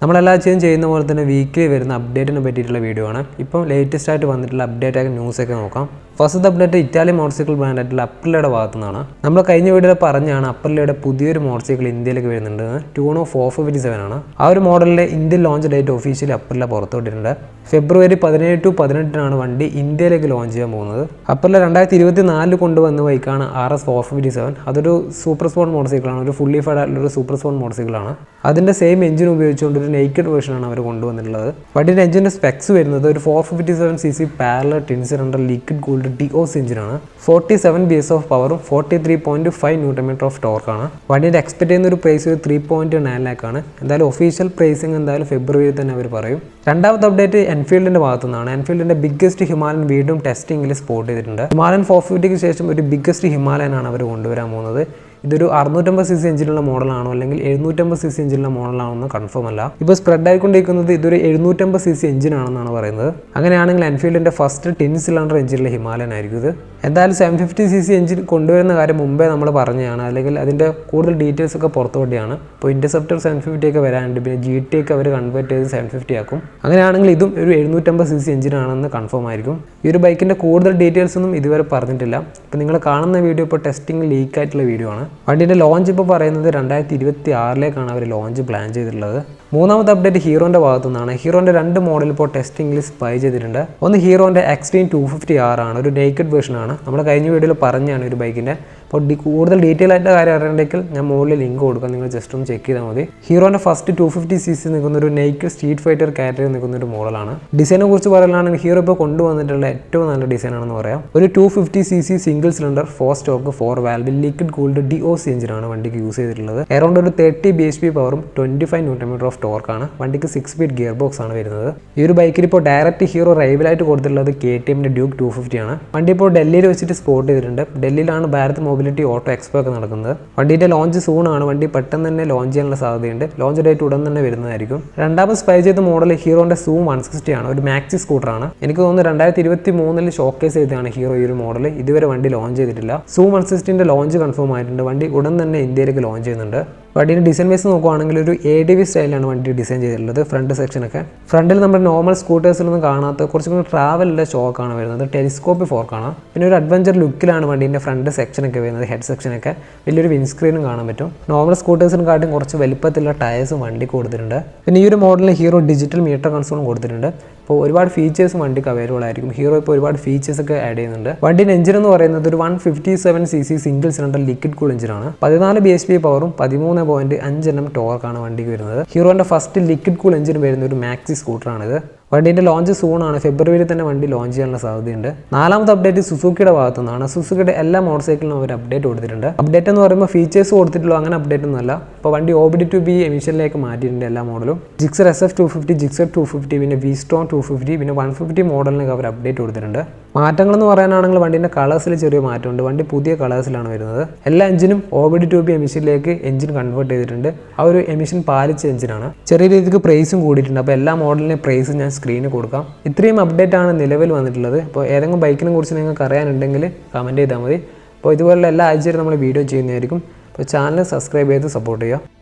നമ്മളെല്ലാവരും ചെയ്യുന്ന പോലെ തന്നെ വീക്കിലി വരുന്ന അപ്ഡേറ്റിനെ പറ്റിയിട്ടുള്ള വീഡിയോ ആണ്. ഇപ്പോൾ ലേറ്റസ്റ്റ് ആയിട്ട് വന്നിട്ടുള്ള അപ്ഡേറ്റ് ആയ ന്യൂസൊക്കെ നോക്കാം. ഫസ്റ്റ് അപ്ഡേറ്റ് ഇറ്റാലിയൻ മോട്ടോർസൈക്കിൾ ബ്രാൻഡായിട്ടുള്ള അപ്രിലയുടെ ഭാഗത്തു നിന്നാണ്. നമ്മൾ കഴിഞ്ഞ വീഡിയോയിൽ പറഞ്ഞാണ് അപ്രിലയുടെ പുതിയൊരു മോട്ടോർസൈക്കിൾ ഇന്ത്യയിലേക്ക് വരുന്നുണ്ട്. ട്യൂണോ 457 ആണ്. ആ ഒരു മോഡലിൻ്റെ ഇന്ത്യൻ ലോഞ്ച് ഡേറ്റ് ഒഫീഷ്യലി അപ്രില പുറത്തുവിട്ടിട്ടുണ്ട്. ഫെബ്രുവരി 17 to 18 വണ്ടി ഇന്ത്യയിലേക്ക് ലോഞ്ച് ചെയ്യാൻ പോകുന്നത്. അപ്രില 2024 കൊണ്ടുവന്ന ബൈക്കാണ് RS 457. അതൊരു സൂപ്പർ സ്പോർട്ട് മോട്ടോർസൈക്കിളാണ്. ഒരു ഫുള്ളി ഫൈഡ് ആയിട്ടുള്ള ഒരു സൂപ്പർ സ്പോർട്ട് മോട്ടോർസൈക്കിളാണ്. അതിൻ്റെ സെയിം എഞ്ചിൻ ഉപയോഗിച്ചുകൊണ്ട് ഒരു നേക്കഡ് വേർഷനാണ് അവർ കൊണ്ടുവന്നിട്ടുള്ളത്. വണ്ടിൻ്റെ എഞ്ചിൻ്റെ സ്പെക്സ് വരുന്നത് ഒരു 457cc parallel twin cylinder liquid cooled DOS എഞ്ചിനാണ്. 47 PS ഓഫ് പവറും 43.5 Nm ഓഫ് ടോർക്കാണ്. വണ്ടിൻ്റെ എക്സ്പെക്ട് ചെയ്യുന്ന ഒരു പ്രൈസ് 3.9 lakh ആണ്. എന്തായാലും ഒഫീഷ്യൽ പ്രൈസിങ് എന്തായാലും ഫെബ്രുവരിയിൽ തന്നെ അവർ പറയും. രണ്ടാമത്തെ അപ്ഡേറ്റ് എൻഫീൽഡിൻ്റെ ഭാഗത്തു നിന്നാണ്. എൻഫീൽഡിൻ്റെ ബിഗ്ഗസ്റ്റ് ഹിമാലയൻ വീണ്ടും ടെസ്റ്റിംഗിൽ സ്പോട്ട് ചെയ്തിട്ടുണ്ട്. ഹിമാലയൻ 450ക്ക് ശേഷം ഒരു ബിഗ്ഗസ്റ്റ് ഹിമാലയൻ ആണ് അവർ കൊണ്ടുവരാൻ പോകുന്നത്. ഇതൊരു 650cc എഞ്ചിനുള്ള മോഡലാണോ അല്ലെങ്കിൽ 750cc എഞ്ചിനുള്ള മോഡലാണോ എന്ന് കൺഫേം അല്ല. ഇപ്പോൾ സ്പ്രെഡ് ആയിക്കൊണ്ടിരിക്കുന്നത് ഇതൊരു 750cc എഞ്ചിനാണെന്നാണ് പറയുന്നത്. അങ്ങനെയാണെങ്കിൽ എൻഫീൽഡിൻ്റെ ഫസ്റ്റ് ടിൻ സിലിണ്ടർ എഞ്ചിനുള്ള ഹിമാലയൻ ആയിരിക്കും ഇത്. എന്തായാലും 750cc എഞ്ചിൻ കൊണ്ടുവരുന്ന കാര്യം മുമ്പേ നമ്മൾ പറഞ്ഞതാണ്, അല്ലെങ്കിൽ അതിൻ്റെ കൂടുതൽ ഡീറ്റെയിൽസ് ഒക്കെ പുറത്തുവിടെയാണ്. ഇപ്പോൾ ഇൻ്റർസെപ്റ്റർ 750 ഒക്കെ വരാനുണ്ട്. പിന്നെ GT ഒക്കെ അവർ കൺവേർട്ട് ചെയ്ത് 750 ആക്കും. അങ്ങനെയാണെങ്കിൽ ഇതും ഒരു 750cc എഞ്ചിനാണെന്ന് കൺഫേം ആയിരിക്കും. ഈ ഒരു ബൈക്കിൻ്റെ കൂടുതൽ ഡീറ്റെയിൽസ് ഒന്നും ഇതുവരെ പറഞ്ഞിട്ടില്ല. ഇപ്പോൾ നിങ്ങൾ കാണുന്ന വീഡിയോ ഇപ്പോൾ ടെസ്റ്റിംഗ് ലീക്ക് ആയിട്ടുള്ള വീഡിയോ ആണ്. വണ്ടിൻ്റെ ലോഞ്ച് ഇപ്പോൾ പറയുന്നത് 2026 അവർ ലോഞ്ച് പ്ലാൻ ചെയ്തിട്ടുള്ളത്. മൂന്നാമത്തെ അപ്ഡേറ്റ് ഹീറോൻ്റെ ഭാഗത്തു നിന്നാണ്. ഹീറോൻ്റെ 2 മോഡൽ ഇപ്പോൾ ടെസ്റ്റിംഗിൽ സ്പൈ ചെയ്തിട്ടുണ്ട്. ഒന്ന് ഹീറോൻ്റെ എക്സ്ട്രീം 250R ആണ്. ഒരു നേക്കഡ് വേർഷനാണ്. നമ്മൾ കഴിഞ്ഞ വീഡിയോയിൽ പറഞ്ഞാണ് ഒരു ബൈക്കിൻ്റെ. അപ്പോൾ കൂടുതൽ ഡീറ്റെയിൽ ആയിട്ട് കാര്യം അറിയണമെങ്കിൽ ഞാൻ മുകളിൽ ലിങ്ക് കൊടുക്കാം, നിങ്ങൾ ജസ്റ്റ് ഒന്ന് ചെക്ക് ചെയ്താൽ മതി. ഹീറോൻ്റെ ഫസ്റ്റ് 250cc നിൽക്കുന്ന ഒരു നേക്കഡ് സ്ട്രീറ്റ് ഫൈറ്റർ കാറ്റഗറി നിൽക്കുന്ന ഒരു മോഡലാണ്. ഡിസൈനെ കുറിച്ച് പറയുകയാണെങ്കിൽ ഹീറോ ഇപ്പോൾ കൊണ്ടുവന്നിട്ടുള്ള ഏറ്റവും നല്ല ഡിസൈനാണെന്ന് പറയാം. ഒരു 250cc single cylinder 4 stock 4 valve liquid cooled DOS എഞ്ചിനാണ് വണ്ടിക്ക് യൂസ് ചെയ്തിട്ടുള്ളത്. അറൗണ്ട് ഒരു 30 bhp പവറും 25 Nm ഓഫ് ടോർക്കാണ്. വണ്ടിക്ക് 6 സ്പീഡ് ഗിയർ ബോക്സ് ആണ് വരുന്നത്. ഈ ഒരു ബൈക്കിൽ ഇപ്പോൾ ഡയറക്റ്റ് ഹീറോ റൈവലായിട്ട് കൊടുത്തിട്ടുള്ളത് KTMൻ്റെ ഡ്യൂക്ക് 250 ആണ്. വണ്ടി ഇപ്പോൾ ഡൽഹിയിൽ വെച്ചിട്ട് സ്പോട്ട് ചെയ്തിട്ടുണ്ട്. ഡൽഹിയിലാണ് ഭാരത് മൊബിലിറ്റി ഓട്ടോ എക്സ്പോ ഒക്കെ നടക്കുന്നത്. വണ്ടിയുടെ ലോഞ്ച് സൂണാണ്. വണ്ടി പെട്ടെന്ന് തന്നെ ലോഞ്ച് ചെയ്യാനുള്ള സാധ്യതയുണ്ട്. ലോഞ്ച് ഡേറ്റ് ഉടൻ തന്നെ വരുന്നതായിരിക്കും. രണ്ടാമത് സ്പൈ ചെയ്ത മോഡൽ ഹീറോന്റെ സൂം 160 ആണ്. ഒരു മാക്സി സ്കൂട്ടറാണ്. എനിക്ക് തോന്നുന്നു 2023 ഷോക്കേസ് ചെയ്തതാണ് ഹീറോ ഈ ഒരു മോഡൽ. ഇതുവരെ വണ്ടി ലോഞ്ച് ചെയ്തിട്ടില്ല. സൂം 160ന്റെ ലോഞ്ച് കൺഫേം ആയിട്ടുണ്ട്. വണ്ടി ഉടൻ തന്നെ ഇന്ത്യയിലേക്ക് ലോഞ്ച് ചെയ്യുന്നുണ്ട്. വണ്ടിയുടെ ഡിസൈൻ വൈസ് നോക്കുകയാണെങ്കിൽ ഒരു ADV സ്റ്റൈലാണ് വണ്ടി ഡിസൈൻ ചെയ്തിട്ടുള്ളത്. ഫ്രണ്ട് സെക്ഷനൊക്കെ ഫ്രണ്ടിൽ നമ്മുടെ നോർമൽ സ്കൂട്ടേഴ്സിലൊന്നും കാണാത്ത കുറച്ചും കൂടി ട്രാവലിൻ്റെ ഷോക്കാണ് വരുന്നത്. ടെലിസ്കോപ്പി ഫോർക്കാണ്. പിന്നെ ഒരു അഡ്വഞ്ചർ ലുക്കിലാണ് വണ്ടീൻ്റെ ഫ്രണ്ട് സെക്ഷനൊക്കെ വരുന്നത്. ഹെഡ് സെക്ഷനൊക്കെ വലിയൊരു വിൻസ്ക്രീനും കാണാൻ പറ്റും. നോർമൽ സ്കൂട്ടേഴ്സിനും കാട്ടും കുറച്ച് വലിപ്പത്തിലുള്ള ടയേഴ്സും വണ്ടി കൊടുത്തിട്ടുണ്ട്. പിന്നെ ഈ ഒരു മോഡലിൽ ഹീറോ ഡിജിറ്റൽ മീറ്റർ കൺസോളും കൊടുത്തിട്ടുണ്ട്. അപ്പോൾ ഒരുപാട് ഫീച്ചേഴ്സും വണ്ടിക്ക് അവൈലബിൾ ആയിരിക്കും. ഹീറോ ഇപ്പോൾ ഒരുപാട് ഫീച്ചേഴ്സ് ഒക്കെ ആഡ് ചെയ്യുന്നുണ്ട്. വണ്ടിൻ്റെ എഞ്ചിൻ എന്ന് പറയുന്നത് ഒരു 157cc single cylinder liquid cool എഞ്ചിനാണ്. 14 bhp പവറും 13.5 Nm ടോർക്കാണ് വണ്ടിക്ക് വരുന്നത്. ഹീറോൻ്റെ ഫസ്റ്റ് ലിക്വിഡ് കൂൾ എഞ്ചിൻ വരുന്ന ഒരു മാക്സി സ്കൂട്ടറാണിത്. വണ്ടീൻ്റെ ലോഞ്ച് സൂണാണ്. ഫെബ്രുവരിയിൽ തന്നെ വണ്ടി ലോഞ്ച് ചെയ്യാനുള്ള സാധ്യതയുണ്ട്. നാലാമത്തെ അപ്ഡേറ്റ് സുസുക്കിയുടെ ഭാഗത്തു നിന്നാണ്. സുസുക്കിയുടെ എല്ലാ മോട്ടോർ സൈക്കിളിനും അവർ അപ്ഡേറ്റ് കൊടുത്തിട്ടുണ്ട്. അപ്ഡേറ്റ് എന്ന് പറയുമ്പോൾ ഫീച്ചേഴ്സ് കൊടുത്തിട്ടുള്ളൂ, അങ്ങനെ അപ്ഡേറ്റ് ഒന്നുമല്ല. ഇപ്പോൾ വണ്ടി OBD2B എമിഷനിലേക്ക് മാറ്റിയിട്ടുണ്ട് എല്ലാ മോഡലും. ജിക്സർ SF 250, ജിക്സർ 250, പിന്നെ V-Stone 250, പിന്നെ 150 മോഡലിനൊക്കെ അവർ അപ്ഡേറ്റ് കൊടുത്തിട്ടുണ്ട്. മാറ്റങ്ങളെന്ന് പറയാനാണെങ്കിൽ വണ്ടീൻ്റെ കളേഴ്സിൽ ചെറിയ മാറ്റമുണ്ട്. വണ്ടി പുതിയ കളേഴ്സിലാണ് വരുന്നത്. എല്ലാ എഞ്ചിനും OBD2B എമിഷനിലേക്ക് എഞ്ചിൻ കൺവേർട്ട് ചെയ്തിട്ടുണ്ട്. ആ ഒരു എമിഷൻ പാലിച്ച എഞ്ചിനാണ്. ചെറിയ രീതിക്ക് പ്രൈസും കൂടിയിട്ടുണ്ട്. അപ്പോൾ എല്ലാ മോഡലിൻ്റെ പ്രൈസ് ഞാൻ സ്ക്രീനിൽ കൊടുക്കാം. ഇത്രയും അപ്ഡേറ്റ് ആണ് നിലവിൽ വന്നിട്ടുള്ളത്. അപ്പോൾ ഏതെങ്കിലും ബൈക്കിനെ കുറിച്ച് നിങ്ങൾക്ക് അറിയാനുണ്ടെങ്കിൽ കമൻറ്റ് ചെയ്താൽ മതി. അപ്പോൾ ഇതുപോലുള്ള എല്ലാ ആഴ്ചയിലും നമ്മൾ വീഡിയോ ചെയ്യുന്നതായിരിക്കും. അപ്പോൾ ചാനൽ സബ്സ്ക്രൈബ് ചെയ്ത് സപ്പോർട്ട് ചെയ്യുക.